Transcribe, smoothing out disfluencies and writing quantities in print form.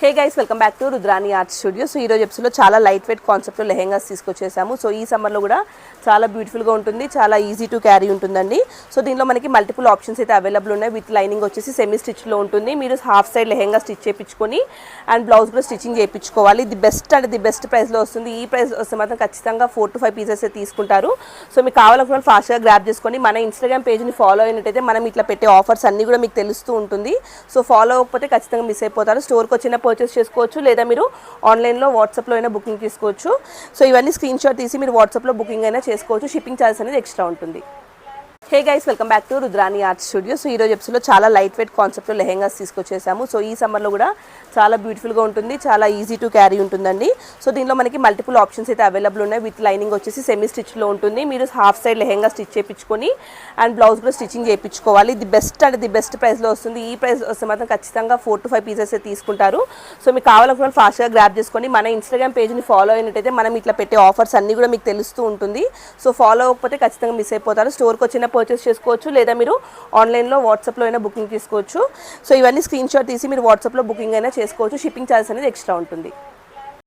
Hey guys, welcome back to Rudrani art studio. So ఈరోజు ఎపిసోడ్లో చాలా లైట్ వెయిట్ కాన్సెప్ట్లో లెహెంగాస్ తీసుకొచ్చేసాము. సో ఈ సమ్మర్లో కూడా చాలా బ్యూటిఫుల్గా ఉంటుంది, చాలా ఈజీ టు క్యారీ ఉంటుందండి. సో దీనిలో మనకి మల్టిపుల్ ఆప్షన్స్ అయితే అవైలబుల్ ఉన్నాయి. విత్ లైనింగ్ వచ్చేసి సెమీ స్టిచ్లో ఉంటుంది. మీరు హాఫ్ సైడ్ లెహెంగా స్టిచ్ చేయించుకొని అండ్ బ్లౌజ్ కూడా స్టిచ్చింగ్ చేయించుకోవాలి. ది బెస్ట్ ప్రైస్లో వస్తుంది. ఈ ప్రైస్ వస్తే మాత్రం ఖచ్చితంగా 4 to 5 పీసెస్ తీసుకుంటారు. సో మీకు కావాలనుకున్న ఫాస్ట్గా గ్రాప్ చేసుకొని మన ఇన్స్టాగ్రామ్ పేజ్ని ఫాలో అయినట్టయితే మనం ఇట్లా పెట్టే ఆఫర్స్ అన్నీ కూడా మీకు తెలుస్తూ ఉంటుంది. సో ఫాలో అవ్వకపోతే ఖచ్చితంగా మిస్ అయిపోతారు. స్టోర్కి వచ్చిన పర్చేస్ చేసుకోవచ్చు, లేదా మీరు ఆన్లైన్లో వాట్సాప్లో అయినా బుకింగ్ తీసుకోవచ్చు. సో ఇవన్నీ స్క్రీన్ షాట్ తీసి మీరు వాట్సాప్లో బుకింగ్ అయినా చేసుకోవచ్చు. షిప్పింగ్ ఛార్జెస్ అనేది ఎక్స్ట్రా ఉంటుంది. Hey guys, welcome back to Rudrani art studio. So ఈరోజు ఎపిసోడ్లో చాలా లైట్ వెయిట్ కాన్సెప్ట్లో లెహెంగాస్ తీసుకొచ్చేసాము. సో ఈ సమ్మర్లో కూడా చాలా బ్యూటిఫుల్గా ఉంటుంది, చాలా ఈజీ టు క్యారీ ఉంటుందండి. సో దీనిలో మనకి మల్టిపుల్ ఆప్షన్స్ అయితే అవైలబుల్ ఉన్నాయి. విత్ లైనింగ్ వచ్చేసి సెమీ స్టిచ్లో ఉంటుంది. మీరు హాఫ్ సైడ్ లెహెంగా స్టిచ్ చేయించుకొని అండ్ బ్లౌజ్ కూడా స్టిచ్చింగ్ చేయించుకోవాలి. ది బెస్ట్ ప్రైస్లో వస్తుంది. ఈ ప్రైస్ వస్తే మాత్రం ఖచ్చితంగా 4 to 5 పీసెస్ తీసుకుంటారు. సో మీకు కావాలనుకున్న ఫాస్ట్గా గ్రాప్ చేసుకొని మన ఇన్స్టాగ్రామ్ పేజ్ని ఫాలో అయినట్టయితే మనం ఇట్లా పెట్టే ఆఫర్స్ అన్నీ కూడా మీకు తెలుస్తూ ఉంటుంది. సో ఫాలో అవ్వకపోతే ఖచ్చితంగా మిస్ అయిపోతారు. స్టోర్కి వచ్చిన పర్చేస్ చేసుకోవచ్చు, లేదా మీరు ఆన్లైన్లో వాట్సాప్లో అయినా బుకింగ్ తీసుకోవచ్చు. సో ఇవన్నీ స్క్రీన్ షాట్ తీసి మీరు వాట్సాప్లో బుకింగ్ అయినా చేసుకోవచ్చు. షిప్పింగ్ ఛార్జెస్ అనేది ఎక్స్ట్రా ఉంటుంది.